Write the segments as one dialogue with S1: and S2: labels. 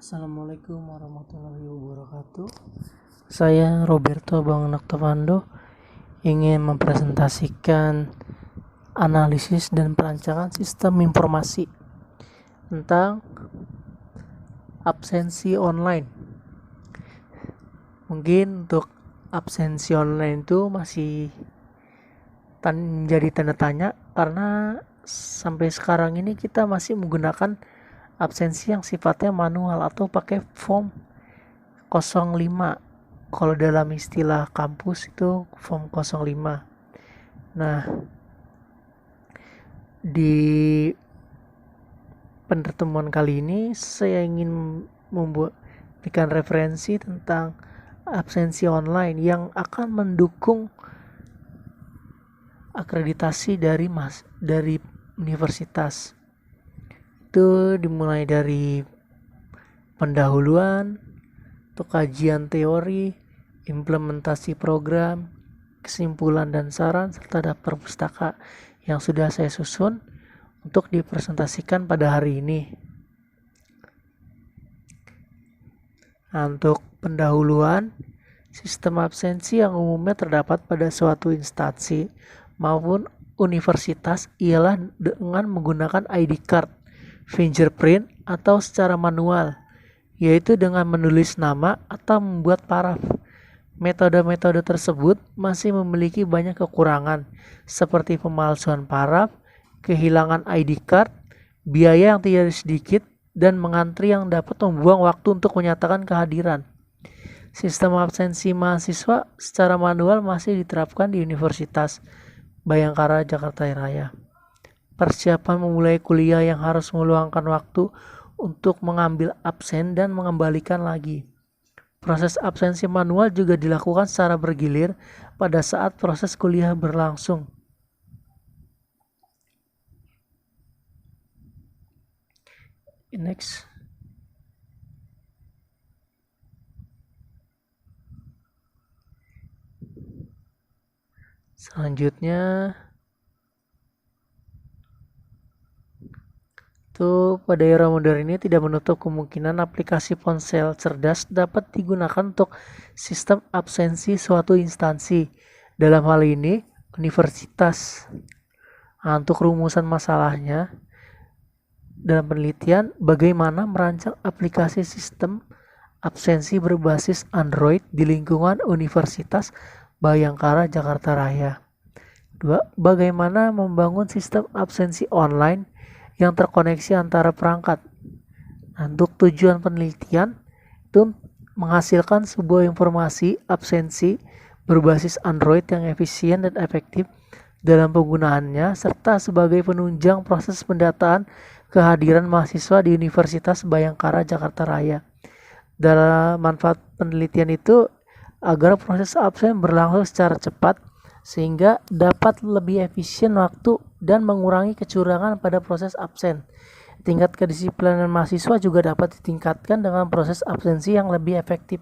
S1: Assalamualaikum warahmatullahi wabarakatuh. Saya Roberto Bang Noktavando ingin mempresentasikan analisis dan perancangan sistem informasi tentang absensi online. Mungkin untuk absensi online itu masih jadi tanda tanya karena sampai sekarang ini kita masih menggunakan absensi yang sifatnya manual atau pakai form 05. Kalau dalam istilah kampus itu form 05. Nah, di pertemuan kali ini saya ingin memberikan referensi tentang absensi online yang akan mendukung akreditasi dari universitas. Itu dimulai dari pendahuluan, untuk kajian teori, implementasi program, kesimpulan dan saran, serta daftar pustaka yang sudah saya susun untuk dipresentasikan pada hari ini. Nah, untuk pendahuluan, sistem absensi yang umumnya terdapat pada suatu instansi maupun universitas ialah dengan menggunakan ID card, fingerprint, atau secara manual, yaitu dengan menulis nama atau membuat paraf. Metode-metode tersebut masih memiliki banyak kekurangan, seperti pemalsuan paraf, kehilangan ID card, biaya yang tidak sedikit, dan mengantri yang dapat membuang waktu untuk menyatakan kehadiran. Sistem absensi mahasiswa secara manual masih diterapkan di Universitas Bhayangkara Jakarta Raya. Persiapan memulai kuliah yang harus meluangkan waktu untuk mengambil absen dan mengembalikan lagi. Proses absensi manual juga dilakukan secara bergilir pada saat proses kuliah berlangsung. Next. Selanjutnya pada era modern ini tidak menutup kemungkinan aplikasi ponsel cerdas dapat digunakan untuk sistem absensi suatu instansi. Dalam hal ini, universitas. Nah, untuk rumusan masalahnya, dalam penelitian bagaimana merancang aplikasi sistem absensi berbasis Android di lingkungan Universitas Bhayangkara Jakarta Raya. 2. Bagaimana membangun sistem absensi online yang terkoneksi antara perangkat. Nah, untuk tujuan penelitian itu menghasilkan sebuah informasi absensi berbasis Android yang efisien dan efektif dalam penggunaannya, serta sebagai penunjang proses pendataan kehadiran mahasiswa di Universitas Bhayangkara Jakarta Raya. Dalam manfaat penelitian itu agar proses absen berlangsung secara cepat sehingga dapat lebih efisien waktu dan mengurangi kecurangan pada proses absen. Tingkat kedisiplinan mahasiswa juga dapat ditingkatkan dengan proses absensi yang lebih efektif.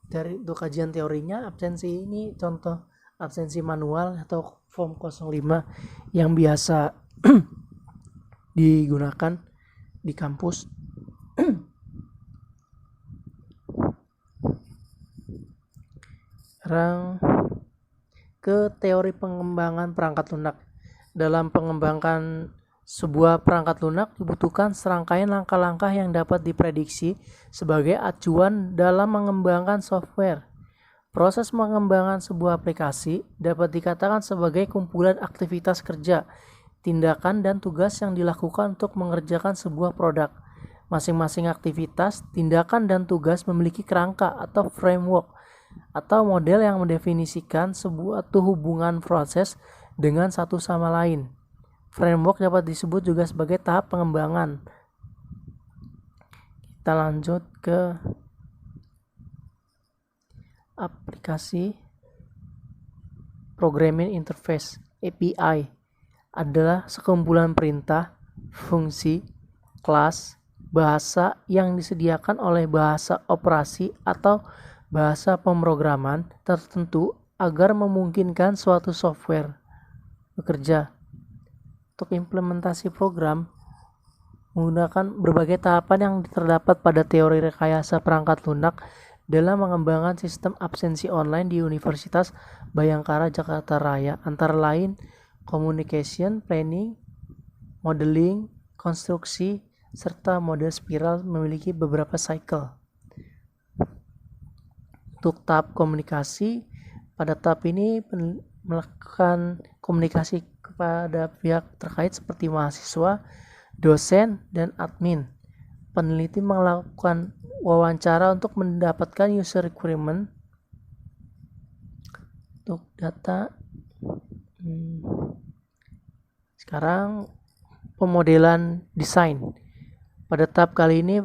S1: Dari untuk kajian teorinya, absensi ini contoh absensi manual atau form 05 yang biasa digunakan di kampus. Sekarang ke teori pengembangan perangkat lunak. Dalam pengembangan sebuah perangkat lunak dibutuhkan serangkaian langkah-langkah yang dapat diprediksi sebagai acuan dalam mengembangkan software. Proses pengembangan sebuah aplikasi dapat dikatakan sebagai kumpulan aktivitas kerja, tindakan, dan tugas yang dilakukan untuk mengerjakan sebuah produk. Masing-masing aktivitas, tindakan, dan tugas memiliki kerangka atau framework atau model yang mendefinisikan sebuah hubungan proses dengan satu sama lain. Framework dapat disebut juga sebagai tahap pengembangan. Kita lanjut ke aplikasi. Programming Interface (API) adalah sekumpulan perintah, fungsi, kelas, bahasa yang disediakan oleh bahasa operasi atau bahasa pemrograman tertentu agar memungkinkan suatu software bekerja. Untuk implementasi program, menggunakan berbagai tahapan yang terdapat pada teori rekayasa perangkat lunak dalam mengembangkan sistem absensi online di Universitas Bhayangkara Jakarta Raya, antara lain communication, planning, modeling, konstruksi, serta model spiral memiliki beberapa cycle. Untuk tahap komunikasi, pada tahap ini melakukan komunikasi kepada pihak terkait seperti mahasiswa, dosen, dan admin. Peneliti melakukan wawancara untuk mendapatkan user requirement untuk data. Sekarang pemodelan desain. Pada tahap kali ini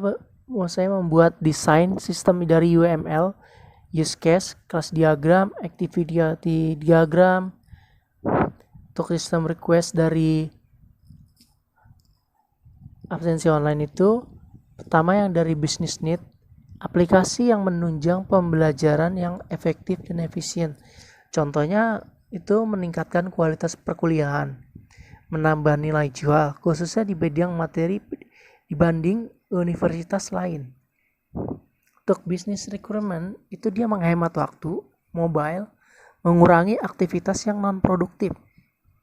S1: saya membuat desain sistem dari UML, use case, class diagram, activity diagram. Untuk sistem request dari absensi online itu, pertama yang dari business need, aplikasi yang menunjang pembelajaran yang efektif dan efisien. Contohnya itu meningkatkan kualitas perkuliahan, menambah nilai jual, khususnya di bidang materi dibanding universitas lain. Untuk business requirement itu dia menghemat waktu, mobile, mengurangi aktivitas yang non produktif.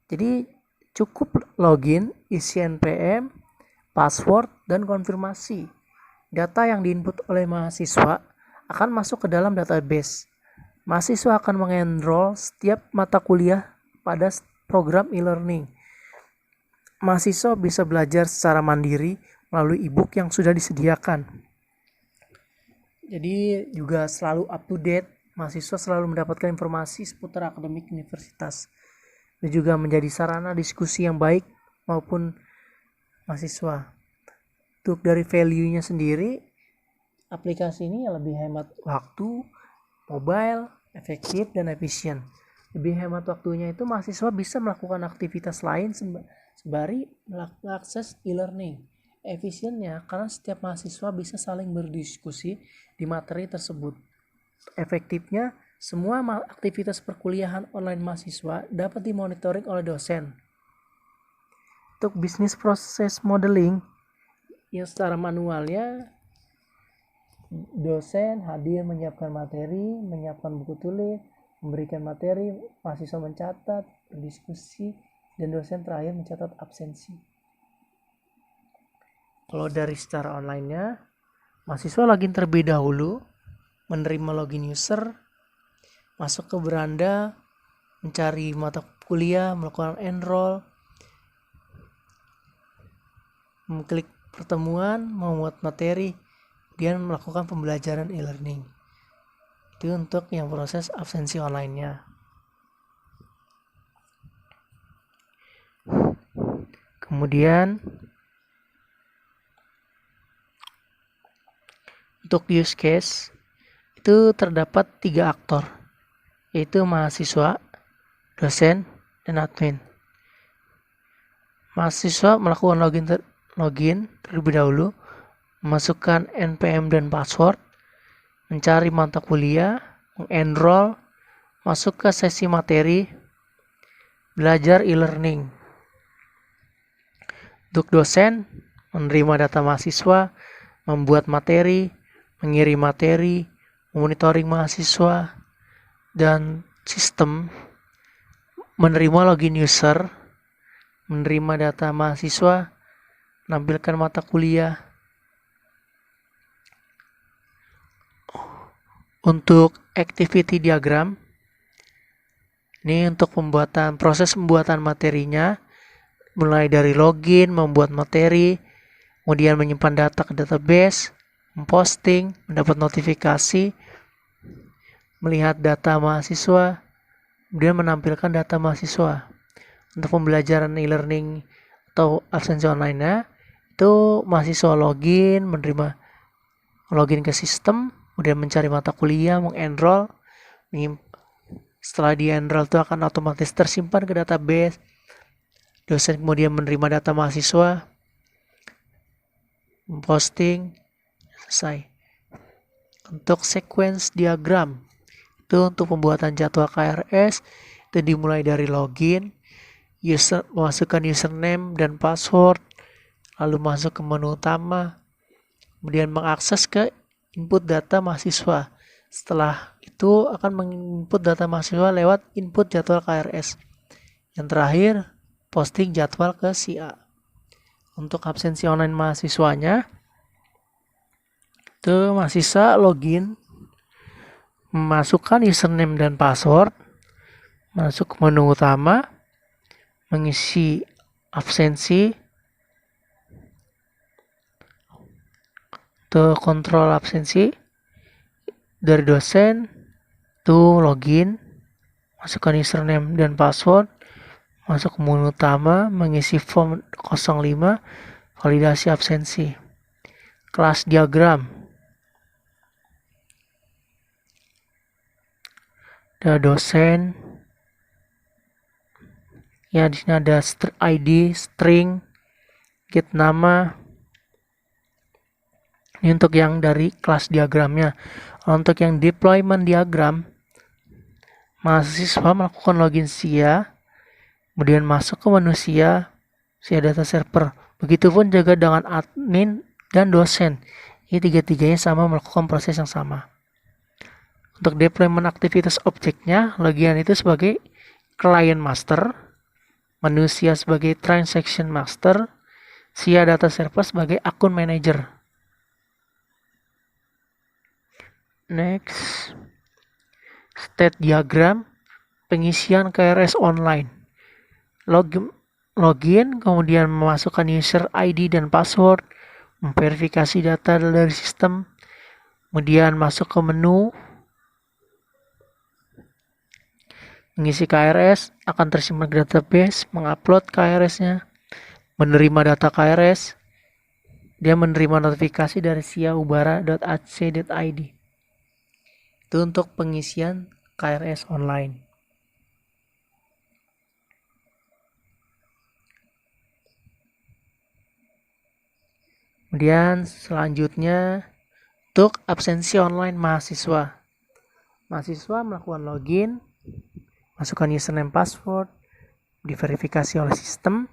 S1: Jadi cukup login, isi NPM, password, dan konfirmasi. Data yang diinput oleh mahasiswa akan masuk ke dalam database. Mahasiswa akan mengenroll setiap mata kuliah pada program e-learning. Mahasiswa bisa belajar secara mandiri melalui e-book yang sudah disediakan. Jadi juga selalu up to date, mahasiswa selalu mendapatkan informasi seputar akademik universitas. Dan juga menjadi sarana diskusi yang baik maupun mahasiswa. Untuk dari value-nya sendiri, aplikasi ini lebih hemat waktu, mobile, efektif, dan efisien. Lebih hemat waktunya itu mahasiswa bisa melakukan aktivitas lain sembari mengakses e-learning. Efisiennya karena setiap mahasiswa bisa saling berdiskusi di materi tersebut. Efektifnya, semua aktivitas perkuliahan online mahasiswa dapat dimonitoring oleh dosen. Untuk bisnis proses modeling yang secara manualnya, dosen hadir menyiapkan materi, menyiapkan buku tulis, memberikan materi, mahasiswa mencatat, berdiskusi, dan dosen terakhir mencatat absensi. Kalau dari secara online-nya, mahasiswa login terlebih dahulu, menerima login user, masuk ke beranda, mencari mata kuliah, melakukan enroll, mengklik pertemuan, membuat materi, kemudian melakukan pembelajaran e-learning. Itu untuk yang proses absensi online-nya. Kemudian untuk use case itu terdapat 3 aktor, yaitu mahasiswa, dosen, dan admin. Mahasiswa melakukan login terlebih dahulu, memasukkan NPM dan password, mencari mata kuliah, mengenroll, masuk ke sesi materi, belajar e-learning. Untuk dosen, menerima data mahasiswa, membuat materi, mengirim materi, monitoring mahasiswa, dan sistem menerima login user, menerima data mahasiswa, menampilkan mata kuliah. Untuk activity diagram, ini untuk proses pembuatan materinya, mulai dari login, membuat materi, kemudian menyimpan data ke database, memposting, mendapat notifikasi, melihat data mahasiswa, kemudian menampilkan data mahasiswa. Untuk pembelajaran e-learning atau absensi online-nya, itu mahasiswa menerima login ke sistem, kemudian mencari mata kuliah, mengenroll. Setelah di-enroll itu akan otomatis tersimpan ke database. Dosen kemudian menerima data mahasiswa, memposting, selesai. Untuk sequence diagram, itu untuk pembuatan jadwal KRS, itu dimulai dari login, memasukkan username dan password, lalu masuk ke menu utama, kemudian mengakses ke input data mahasiswa. Setelah itu akan menginput data mahasiswa lewat input jadwal KRS. Yang terakhir, posting jadwal ke si A. Untuk absensi online mahasiswanya, itu mahasiswa login, memasukkan username dan password, masuk ke menu utama, mengisi absensi, ke kontrol absensi dari dosen, tuh login, masukkan username dan password, masuk ke menu utama, mengisi form 05, validasi absensi. Kelas diagram. Ada dosen. Ya, di sini ada ID, string, get nama. Ini untuk yang dari kelas diagramnya. Untuk yang deployment diagram, mahasiswa melakukan login SIA, kemudian masuk ke menu SIA data server. Begitupun juga dengan admin dan dosen. Ini tiga-tiganya sama melakukan proses yang sama. Untuk deployment aktivitas objeknya, logian itu sebagai client master, menu SIA sebagai transaction master, SIA data server sebagai akun manager. Next, state diagram, pengisian KRS online. Login, kemudian memasukkan user ID dan password, memverifikasi data dari sistem, kemudian masuk ke menu, mengisi KRS, akan tersimpan ke database, mengupload KRS-nya, menerima data KRS, dia menerima notifikasi dari siaubara.ac.id. Itu untuk pengisian KRS online. Kemudian selanjutnya untuk absensi online mahasiswa. Mahasiswa melakukan login, masukkan username password, diverifikasi oleh sistem,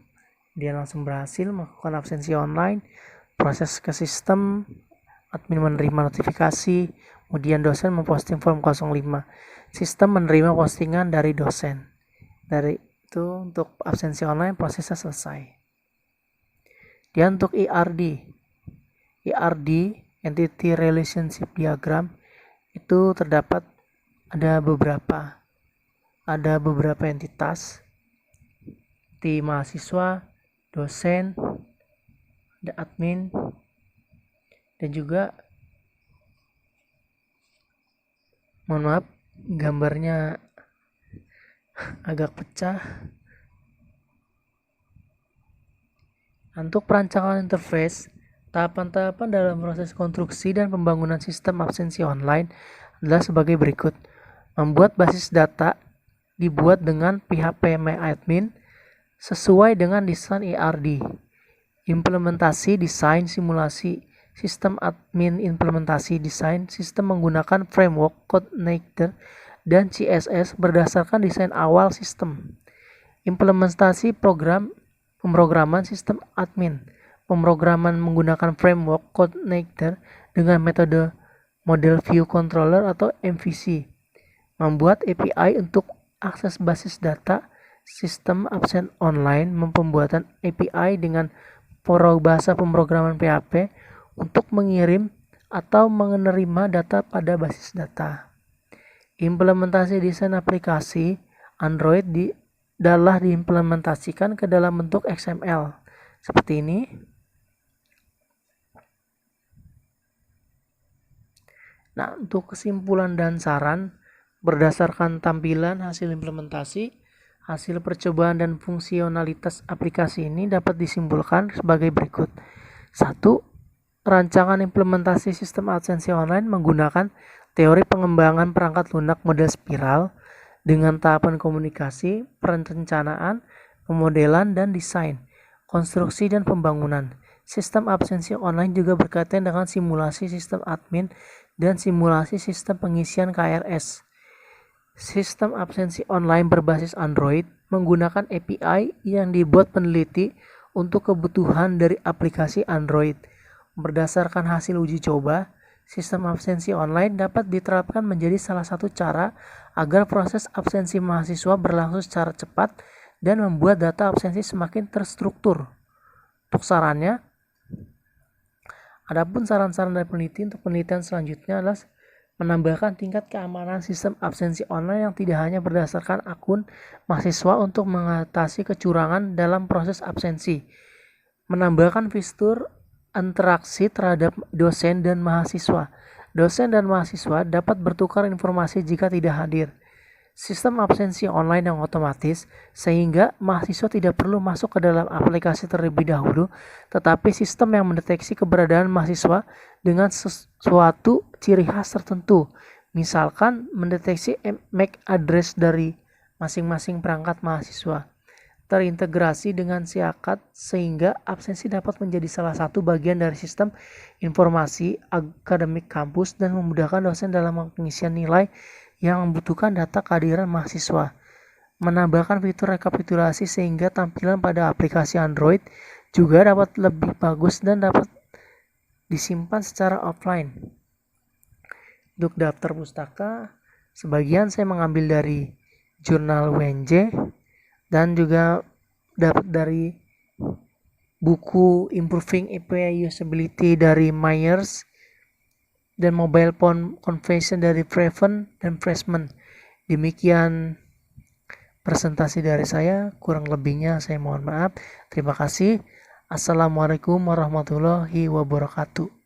S1: dia langsung berhasil melakukan absensi online, proses ke sistem, admin menerima notifikasi, kemudian dosen memposting form 05. Sistem menerima postingan dari dosen. Dari itu untuk absensi online prosesnya selesai. Dan untuk ERD, Entity Relationship Diagram, itu terdapat ada beberapa entitas di mahasiswa, dosen, ada admin, dan juga mohon maaf gambarnya agak pecah. Untuk perancangan interface, tahapan-tahapan dalam proses konstruksi dan pembangunan sistem absensi online adalah sebagai berikut. Membuat basis data dibuat dengan PHP MyAdmin sesuai dengan desain ERD. Implementasi desain simulasi sistem admin, implementasi desain sistem menggunakan framework CodeNectar dan CSS berdasarkan desain awal sistem. Implementasi pemrograman sistem admin, pemrograman menggunakan framework CodeNectar dengan metode Model View Controller atau MVC, membuat API untuk akses basis data sistem absen online, pembuatan API dengan bahasa pemrograman PHP untuk mengirim atau menerima data pada basis data. Implementasi desain aplikasi Android adalah diimplementasikan ke dalam bentuk XML seperti ini. Nah, untuk kesimpulan dan saran berdasarkan tampilan hasil implementasi, hasil percobaan dan fungsionalitas aplikasi ini dapat disimpulkan sebagai berikut. 1. Rancangan implementasi sistem absensi online menggunakan teori pengembangan perangkat lunak model spiral dengan tahapan komunikasi, perencanaan, pemodelan, dan desain, konstruksi dan pembangunan. Sistem absensi online juga berkaitan dengan simulasi sistem admin dan simulasi sistem pengisian KRS. Sistem absensi online berbasis Android menggunakan API yang dibuat peneliti untuk kebutuhan dari aplikasi Android. Berdasarkan hasil uji coba, sistem absensi online dapat diterapkan menjadi salah satu cara agar proses absensi mahasiswa berlangsung secara cepat dan membuat data absensi semakin terstruktur. Untuk sarannya, adapun saran-saran dari peneliti untuk penelitian selanjutnya adalah menambahkan tingkat keamanan sistem absensi online yang tidak hanya berdasarkan akun mahasiswa untuk mengatasi kecurangan dalam proses absensi. Menambahkan fitur interaksi terhadap dosen dan mahasiswa. Dosen dan mahasiswa dapat bertukar informasi jika tidak hadir. Sistem absensi online yang otomatis, sehingga mahasiswa tidak perlu masuk ke dalam aplikasi terlebih dahulu, tetapi sistem yang mendeteksi keberadaan mahasiswa dengan sesuatu ciri khas tertentu. Misalkan mendeteksi MAC address dari masing-masing perangkat mahasiswa. Terintegrasi dengan Siakat sehingga absensi dapat menjadi salah satu bagian dari sistem informasi akademik kampus dan memudahkan dosen dalam pengisian nilai yang membutuhkan data kehadiran mahasiswa. Menambahkan fitur rekapitulasi sehingga tampilan pada aplikasi Android juga dapat lebih bagus dan dapat disimpan secara offline. Untuk daftar pustaka, sebagian saya mengambil dari jurnal UNJ dan juga dapat dari buku Improving API Usability dari Myers dan Mobile Phone Confession dari Preven dan Freshman. Demikian presentasi dari saya, kurang lebihnya saya mohon maaf. Terima kasih. Assalamualaikum warahmatullahi wabarakatuh.